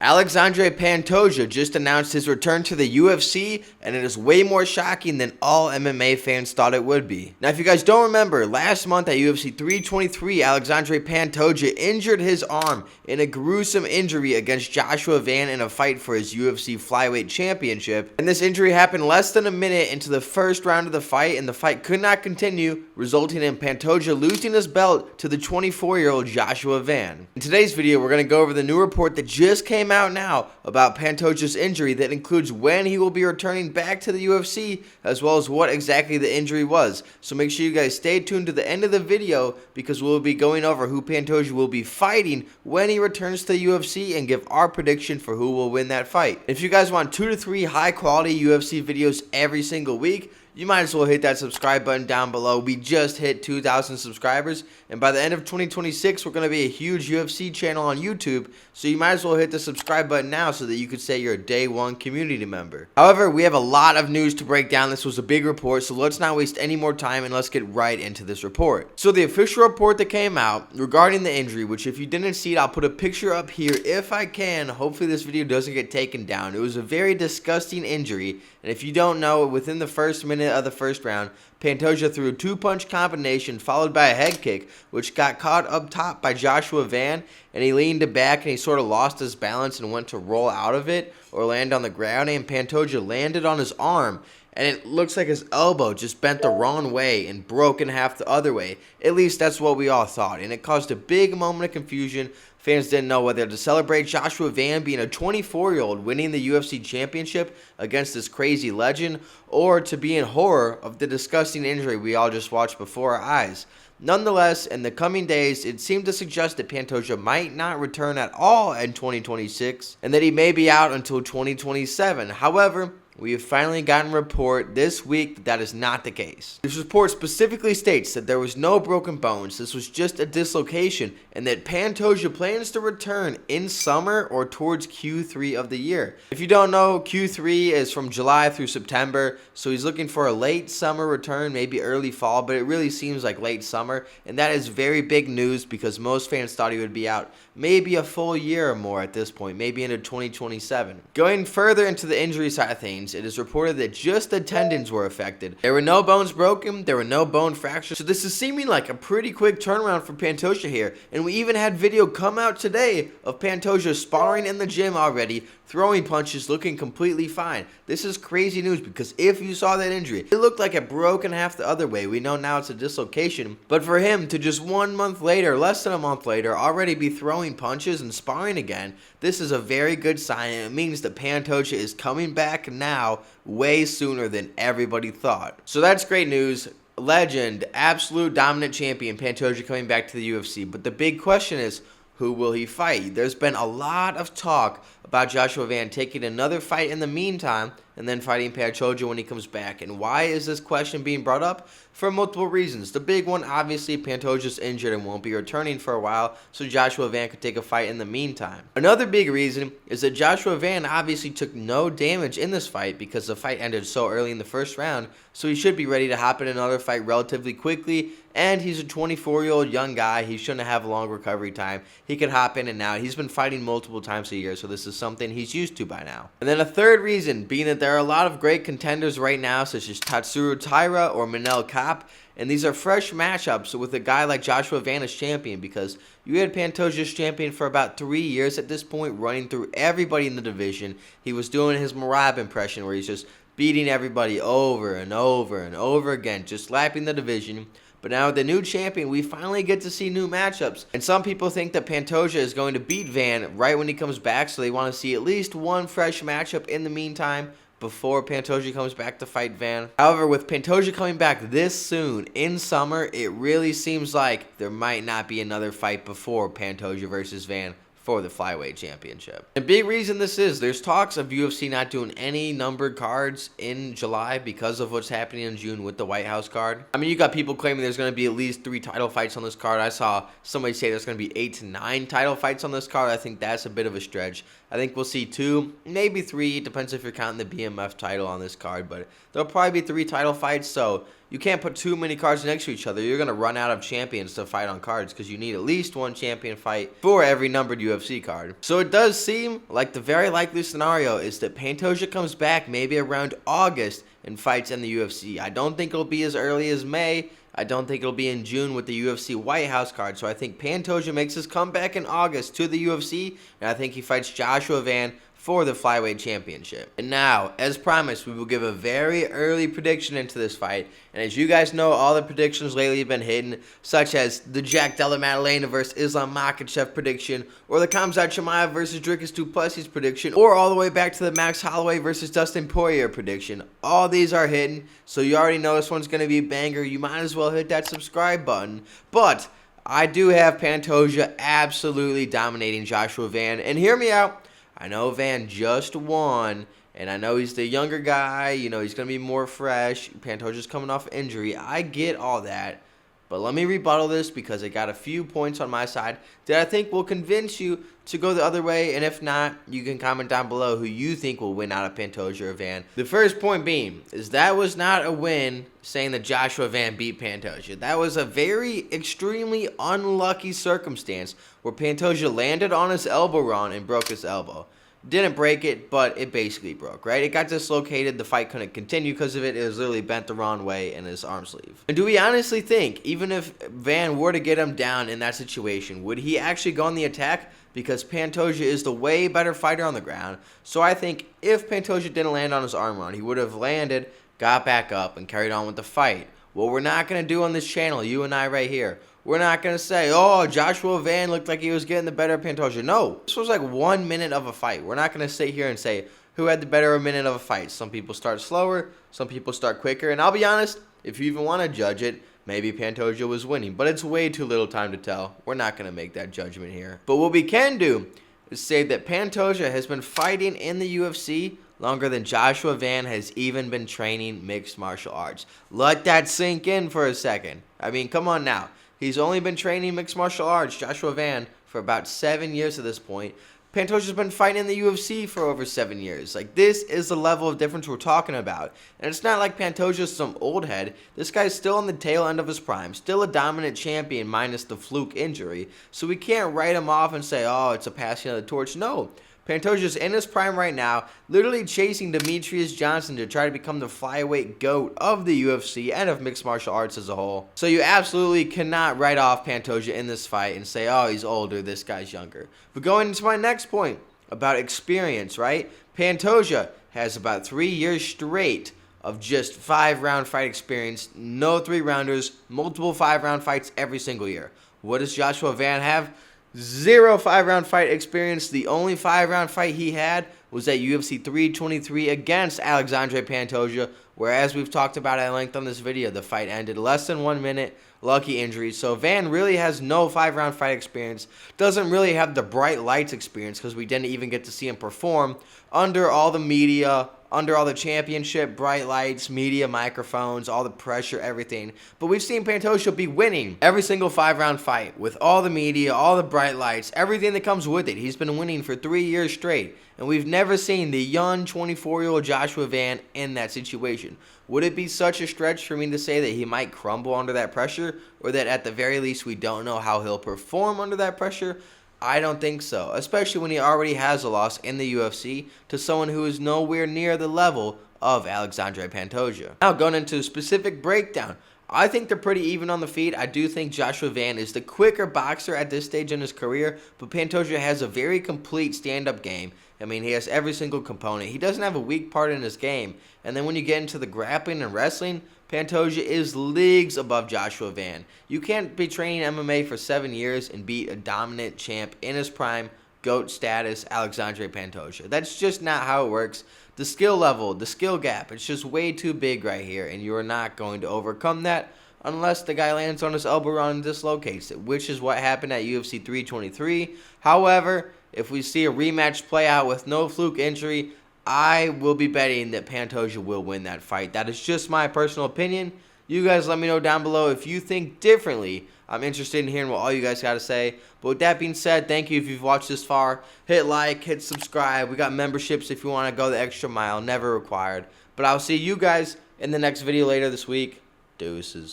Alexandre Pantoja just announced his return to the UFC, and it is way more shocking than all MMA fans thought it would be. Now, if you guys don't remember, last month at UFC 323, Alexandre Pantoja injured his arm in a gruesome injury against Joshua Van in a fight for his UFC Flyweight championship. And this injury happened less than a minute into the first round of the fight, and the fight could not continue, resulting in Pantoja losing his belt to the 24-year-old Joshua Van. In today's video, we're going to go over the new report that just came out now about Pantoja's injury that includes when he will be returning back to the UFC, as well as what exactly the injury was. So make sure you guys stay tuned to the end of the video, because we'll be going over who Pantoja will be fighting when he returns to the UFC and give our prediction for who will win that fight. If you guys want 2 to 3 high quality UFC videos every single week, you might as well hit that subscribe button down below. We just hit 2,000 subscribers, and by the end of 2026, we're going to be a huge UFC channel on YouTube, so you might as well hit the subscribe button now so that you could say you're a day one community member. However, we have a lot of news to break down. This was a big report, so let's not waste any more time and let's get right into this report. So the official report that came out regarding the injury, which if you didn't see it, I'll put a picture up here if I can. Hopefully this video doesn't get taken down. It was a very disgusting injury, and if you don't know, within the first minute of the first round, Pantoja threw a 2-punch combination followed by a head kick, which got caught up top by Joshua Van, and he leaned it back and he sort of lost his balance and went to roll out of it or land on the ground, and Pantoja landed on his arm, and it looks like his elbow just bent the wrong way and broke in half the other way. At least that's what we all thought, and it caused a big moment of confusion. Fans didn't know whether to celebrate Joshua Van being a 24-year-old winning the UFC championship against this crazy legend, or to be in horror of the disgusting injury we all just watched before our eyes. Nonetheless, in the coming days, it seemed to suggest that Pantoja might not return at all in 2026, and that he may be out until 2027. However, we have finally gotten a report this week that that is not the case. This report specifically states that there was no broken bones, this was just a dislocation, and that Pantoja plans to return in summer or towards Q3 of the year. If you don't know, Q3 is from July through September, so he's looking for a late summer return, maybe early fall, but it really seems like late summer, and that is very big news because most fans thought he would be out maybe a full year or more at this point, maybe into 2027. Going further into the injury side of things, it is reported that just the tendons were affected. There were no bones broken, there were no bone fractures, so this is seeming like a pretty quick turnaround for Pantoja here, and we even had video come out today of Pantoja sparring in the gym already, throwing punches, looking completely fine. This is crazy news because if you saw that injury, it looked like it broke in half the other way. We know now it's a dislocation, but for him to just 1 month later, less than a month later, already be throwing punches and sparring again, this is a very good sign, and it means that Pantoja is coming back now way sooner than everybody thought. So that's great news. Legend, absolute dominant champion Pantoja coming back to the UFC, but the big question is, who will he fight? There's been a lot of talk about Joshua Van taking another fight in the meantime and then fighting Pantoja when he comes back. And why is this question being brought up? For multiple reasons. The big one, obviously, Pantoja's injured and won't be returning for a while, so Joshua Van could take a fight in the meantime. Another big reason is that Joshua Van obviously took no damage in this fight because the fight ended so early in the first round, so he should be ready to hop in another fight relatively quickly, and he's a 24-year-old young guy. He shouldn't have a long recovery time. He could hop in and out. He's been fighting multiple times a year, so this is something he's used to by now. And then a third reason being that there are a lot of great contenders right now, such as Tatsuro Taira or Manel Kape, and these are fresh matchups with a guy like Joshua Van as champion, because you had Pantoja as champion for about 3 years at this point, running through everybody in the division. He was doing his Marab impression where he's just beating everybody over and over and over again, just lapping the division. But now with the new champion, we finally get to see new matchups. And some people think that Pantoja is going to beat Van right when he comes back, so they want to see at least one fresh matchup in the meantime before Pantoja comes back to fight Van. However, with Pantoja coming back this soon in summer, it really seems like there might not be another fight before Pantoja versus Van for the Flyweight Championship. A big reason this is, there's talks of UFC not doing any numbered cards in July because of what's happening in June with the White House card. I mean, you got people claiming there's going to be at least 3 title fights on this card. I saw somebody say there's going to be 8 to 9 title fights on this card. I think that's a bit of a stretch. I think we'll see 2, maybe 3. Depends if you're counting the BMF title on this card, but there'll probably be 3 title fights, so you can't put too many cards next to each other. You're going to run out of champions to fight on cards because you need at least 1 champion fight for every numbered UFC card. So it does seem like the very likely scenario is that Pantoja comes back maybe around August and fights in the UFC. I don't think it'll be as early as May. I don't think it'll be in June with the UFC White House card. So I think Pantoja makes his comeback in August to the UFC, and I think he fights Joshua Van for the Flyweight Championship. And now, as promised, we will give a very early prediction into this fight. And as you guys know, all the predictions lately have been hidden, such as the Jack Della Maddalena versus Islam Makhachev prediction, or the Khamzat Chimaev versus Dricus du Plessis prediction, or all the way back to the Max Holloway versus Dustin Poirier prediction. All these are hidden, so you already know this one's going to be a banger. You might as well hit that subscribe button. But I do have Pantoja absolutely dominating Joshua Van. And hear me out. I know Van just won, and I know he's the younger guy. You know, he's going to be more fresh. Pantoja's coming off injury. I get all that. But let me rebuttal this because I got a few points on my side that I think will convince you to go the other way. And if not, you can comment down below who you think will win out of Pantoja or Van. The first point being is that was not a win saying that Joshua Van beat Pantoja. That was a very extremely unlucky circumstance where Pantoja landed on his elbow run and broke his elbow. Didn't break it, but it basically broke, right? It got dislocated. The fight couldn't continue because of it. It was literally bent the wrong way in his arm sleeve. And do we honestly think, even if Van were to get him down in that situation, would he actually go on the attack? Because Pantoja is the way better fighter on the ground. So I think if Pantoja didn't land on his arm run, he would have landed, got back up, and carried on with the fight. What we're not going to do on this channel, you and I right here, we're not going to say, oh, Joshua Van looked like he was getting the better of Pantoja. No, this was like 1 minute of a fight. We're not going to sit here and say who had the better minute of a fight. Some people start slower, some people start quicker. And I'll be honest, if you even want to judge it, maybe Pantoja was winning. But it's way too little time to tell. We're not going to make that judgment here. But what we can do is say that Pantoja has been fighting in the UFC longer than Joshua Van has even been training mixed martial arts. Let that sink in for a second. I mean, come on now. He's only been training mixed martial arts, Joshua Van, for about 7 years at this point. Pantoja's been fighting in the UFC for over 7 years. Like, this is the level of difference we're talking about. And it's not like Pantoja's some old head. This guy's still on the tail end of his prime. Still a dominant champion minus the fluke injury. So we can't write him off and say, oh, it's a passing of the torch. No. Pantoja's in his prime right now, literally chasing Demetrious Johnson to try to become the flyweight GOAT of the UFC and of mixed martial arts as a whole. So you absolutely cannot write off Pantoja in this fight and say, oh, he's older, this guy's younger. But going into my next point about experience, right? Pantoja has about 3 years straight of just 5-round fight experience, no 3-rounders, multiple 5-round fights every single year. What does Joshua Van have? 0 5-round fight experience. The only 5-round fight he had was at UFC 323 against Alexandre Pantoja, where, as we've talked about at length on this video, the fight ended less than 1 minute, lucky injury. So Van really has no 5-round fight experience, doesn't really have the bright lights experience because we didn't even get to see him perform under all the media, under all the championship, bright lights, media, microphones, all the pressure, everything. But we've seen Pantoja be winning every single 5-round fight with all the media, all the bright lights, everything that comes with it. He's been winning for 3 years straight. And we've never seen the young 24-year-old Joshua Van in that situation. Would it be such a stretch for me to say that he might crumble under that pressure, or that at the very least we don't know how he'll perform under that pressure? I don't think so, especially when he already has a loss in the UFC to someone who is nowhere near the level of Alexandre Pantoja. Now, going into a specific breakdown, I think they're pretty even on the feet. I do think Joshua Van is the quicker boxer at this stage in his career, but Pantoja has a very complete stand-up game. I mean, he has every single component. He doesn't have a weak part in his game. And then when you get into the grappling and wrestling, Pantoja is leagues above Joshua Van. You can't be training MMA for 7 years and beat a dominant champ in his prime, GOAT status, Alexandre Pantoja. That's just not how it works. The skill level, the skill gap, it's just way too big right here, and you are not going to overcome that unless the guy lands on his elbow run and dislocates it, which is what happened at UFC 323. However, if we see a rematch play out with no fluke injury, I will be betting that Pantoja will win that fight. That is just my personal opinion. You guys let me know down below if you think differently. I'm interested in hearing what all you guys got to say. But with that being said, thank you if you've watched this far. Hit like, hit subscribe. We got memberships if you want to go the extra mile. Never required. But I'll see you guys in the next video later this week. Deuces.